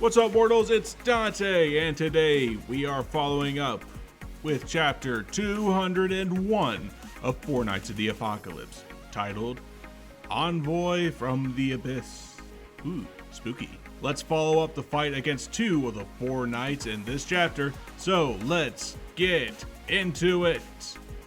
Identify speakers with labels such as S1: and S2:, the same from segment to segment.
S1: What's up, mortals? It's Dante, and today we are following up with chapter 201 of Four Knights of the Apocalypse, titled Envoy from the Abyss. Ooh, spooky. Let's follow up the fight against two of the four knights in this chapter, so let's get into it.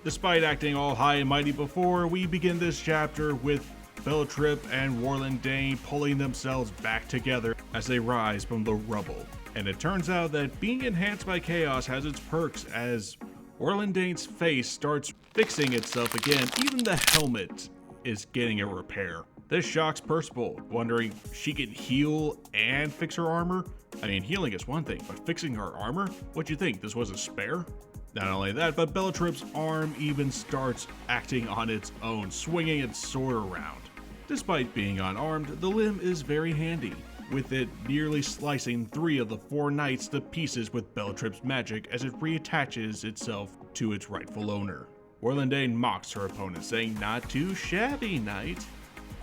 S1: Despite acting all high and mighty before, we begin this chapter with Beletripe and Worrlendane pulling themselves back together as they rise from the rubble. And it turns out that being enhanced by chaos has its perks as Worrlendane's face starts fixing itself again. Even the helmet is getting a repair. This shocks Percival, wondering if she can heal and fix her armor. I mean, healing is one thing, but fixing her armor? What'd you think, this was a spare? Not only that, but Beletripe's arm even starts acting on its own, swinging its sword around. Despite being unarmed, the limb is very handy, with it nearly slicing three of the four knights to pieces with Beletripe's magic as it reattaches itself to its rightful owner. Worrlendane mocks her opponent, saying, "Not too shabby, knight.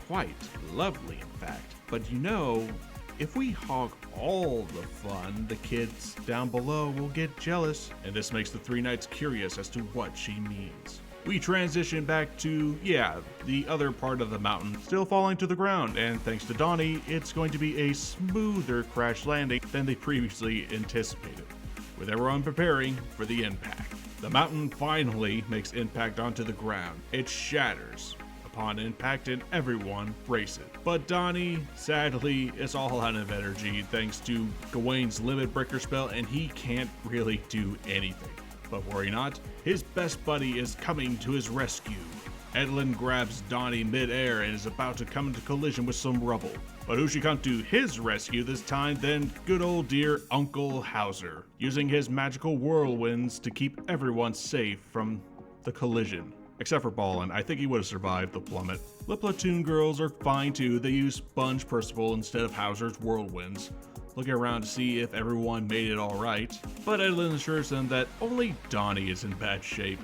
S1: Quite lovely, in fact. But you know, if we hog all the fun, the kids down below will get jealous." And this makes the three knights curious as to what she means. We transition back to, the other part of the mountain still falling to the ground, and thanks to Donnie, it's going to be a smoother crash landing than they previously anticipated, with everyone preparing for the impact. The mountain finally makes impact onto the ground. It shatters upon impact and everyone braces. But Donnie, sadly, is all out of energy thanks to Gawain's limit breaker spell, and he can't really do anything. But worry not, his best buddy is coming to his rescue. Edlin grabs Donnie mid-air and is about to come into collision with some rubble. But who should come to his rescue this time than good old dear Uncle Hauser, using his magical whirlwinds to keep everyone safe from the collision. Except for Ballin, I think he would have survived the plummet. The Platoon girls are fine too. They use Sponge Percival instead of Hauser's whirlwinds, looking around to see if everyone made it alright, but Edlin assures them that only Donnie is in bad shape,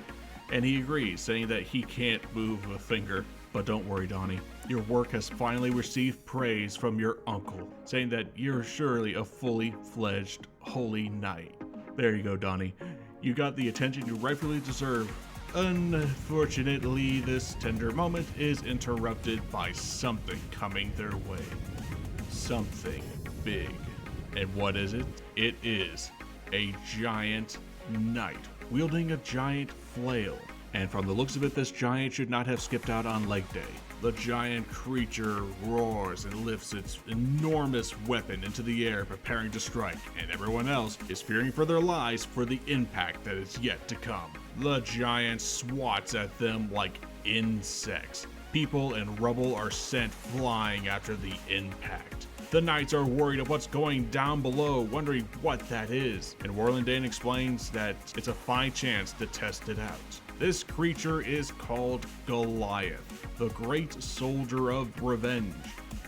S1: and he agrees, saying that he can't move a finger. But don't worry, Donnie, your work has finally received praise from your uncle, saying that you're surely a fully fledged holy knight. There you go, Donnie. You got the attention you rightfully deserve. Unfortunately, this tender moment is interrupted by something coming their way. Something big. And what is it? It is a giant knight wielding a giant flail. And from the looks of it, this giant should not have skipped out on leg day. The giant creature roars and lifts its enormous weapon into the air, preparing to strike, and everyone else is fearing for their lives for the impact that is yet to come. The giant swats at them like insects. People and rubble are sent flying after the impact. The knights are worried of what's going down below, wondering what that is, and Worrlendane explains that it's a fine chance to test it out. This creature is called Goliath, the great soldier of revenge,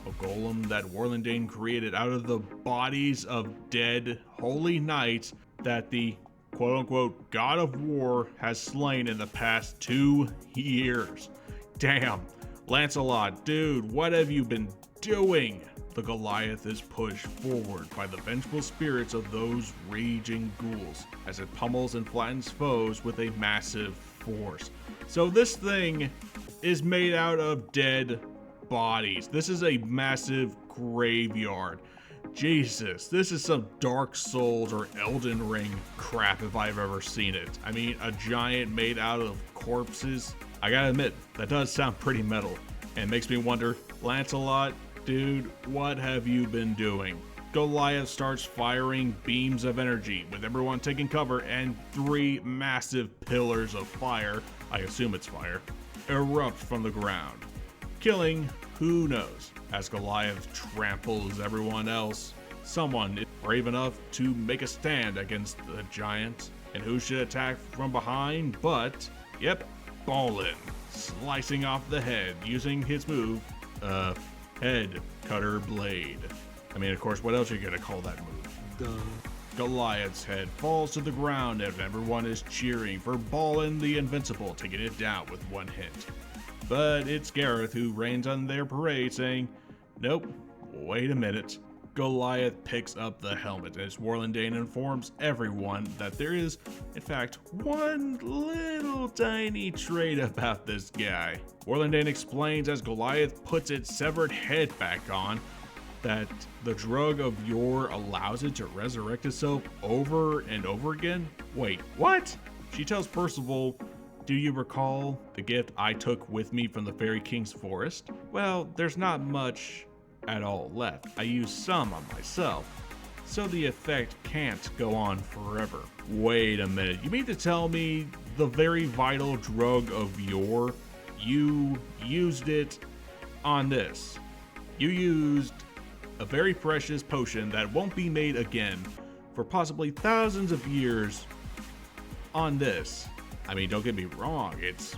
S1: a golem that Worrlendane created out of the bodies of dead holy knights that the quote-unquote god of war has slain in the past 2 years. Damn, Lancelot, dude, what have you been doing? The Goliath is pushed forward by the vengeful spirits of those raging ghouls as it pummels and flattens foes with a massive force. So this thing is made out of dead bodies. This is a massive graveyard. Jesus, this is some Dark Souls or Elden Ring crap if I've ever seen it. I mean, a giant made out of corpses. I gotta admit, that does sound pretty metal and makes me wonder, Lancelot, dude, what have you been doing? Goliath starts firing beams of energy, with everyone taking cover, and 3 massive pillars of fire, I assume it's fire, erupt from the ground, killing who knows. As Goliath tramples everyone else, someone is brave enough to make a stand against the giant, and who should attack from behind but, Ballin, slicing off the head using his move, Head Cutter Blade. I mean, of course, what else are you gonna call that move? Duh. Goliath's head falls to the ground and everyone is cheering for Ballin the Invincible, taking it down with one hit. But it's Gareth who rains on their parade, saying, "Nope, wait a minute. Goliath picks up the helmet as Worrlendane informs everyone that there is, in fact, one little tiny trait about this guy. Worrlendane explains as Goliath puts its severed head back on that the drug of 𝐬𝐻 allows it to resurrect itself over and over again. Wait, what? She tells Percival, "Do you recall the gift I took with me from the Fairy King's forest? Well, there's not much at all left. I used some on myself, so the effect can't go on forever." Wait a minute, you mean to tell me the very vital drug of 𝐬𝐻, you used it on this? You used a very precious potion that won't be made again for possibly thousands of years on this. I mean, don't get me wrong, it's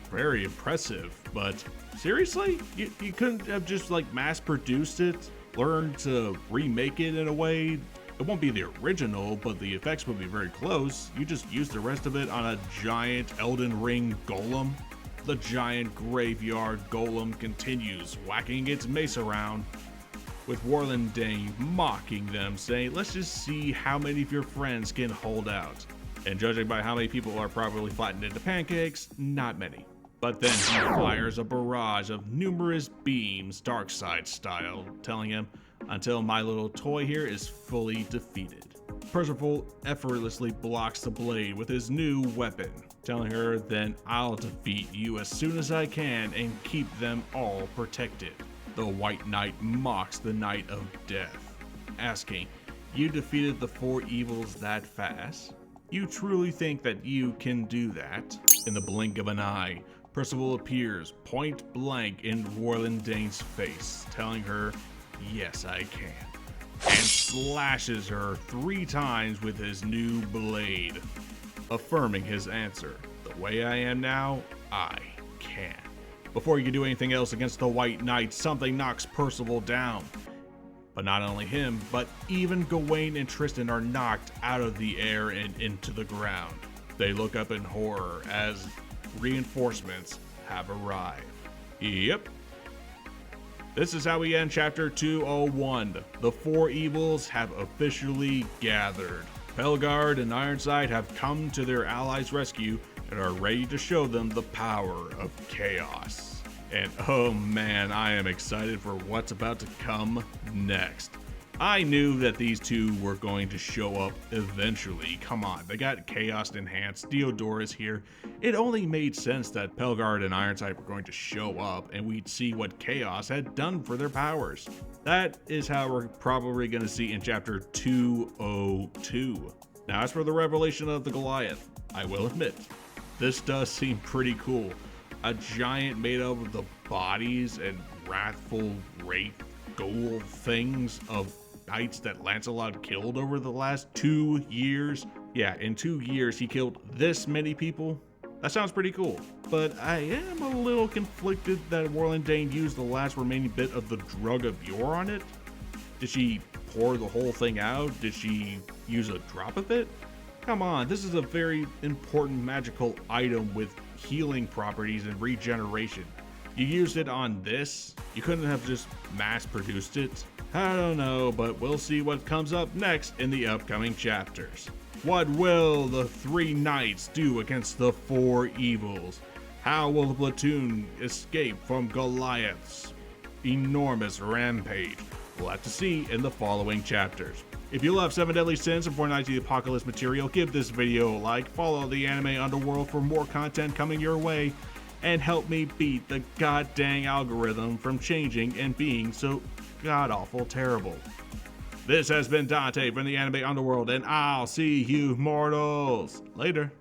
S1: very impressive, but seriously? You couldn't have just like mass produced it, learned to remake it in a way? It won't be the original, but the effects would be very close. You just use the rest of it on a giant Elden Ring golem. The giant graveyard golem continues whacking its mace around, with Worrlendane mocking them, saying, "Let's just see how many of your friends can hold out." And judging by how many people are properly flattened into pancakes, not many. But then he fires a barrage of numerous beams, Darkseid style, telling him, "Until my little toy here is fully defeated." Percival effortlessly blocks the blade with his new weapon, telling her, "Then I'll defeat you as soon as I can and keep them all protected." The White Knight mocks the Knight of Death, asking, "You defeated the four evils that fast? You truly think that you can do that?" In the blink of an eye, Percival appears point blank in Worrlendane's face, telling her, "Yes, I can," and slashes her 3 times with his new blade, affirming his answer, "The way I am now, I can." Before you can do anything else against the White Knight, something knocks Percival down. But not only him, but even Gawain and Tristan are knocked out of the air and into the ground. They look up in horror as reinforcements have arrived. Yep. This is how we end chapter 201. The four evils have officially gathered. Pelgard and Ironside have come to their allies' rescue and are ready to show them the power of chaos. And oh man, I am excited for what's about to come next. I knew that these two were going to show up eventually. Come on, they got Chaos Enhanced, Theodore is here. It only made sense that Pelgard and Ironside were going to show up and we'd see what Chaos had done for their powers. That is how we're probably going to see in chapter 202. Now, as for the revelation of the Goliath, I will admit, this does seem pretty cool. A giant made up of the bodies and wrathful wraith ghoul things of knights that Lancelot killed over the last 2 years. Yeah, in 2 years he killed this many people. That sounds pretty cool. But I am a little conflicted that Worrlendane used the last remaining bit of the drug of 𝐬𝐻 on it. Did she pour the whole thing out? Did she use a drop of it? Come on, this is a very important magical item with healing properties and regeneration. You used it on this? You couldn't have just mass produced it? I don't know, but we'll see what comes up next in the upcoming chapters. What will the 3 knights do against the 4 evils? How will the Platoon escape from Goliath's enormous rampage? We'll have to see in the following chapters. If you love 7 Deadly Sins and 𝐻 the Apocalypse material, give this video a like, follow the Anime Underworld for more content coming your way, and help me beat the goddamn algorithm from changing and being so god-awful terrible. This has been Dante from the Anime Underworld, and I'll see you mortals later.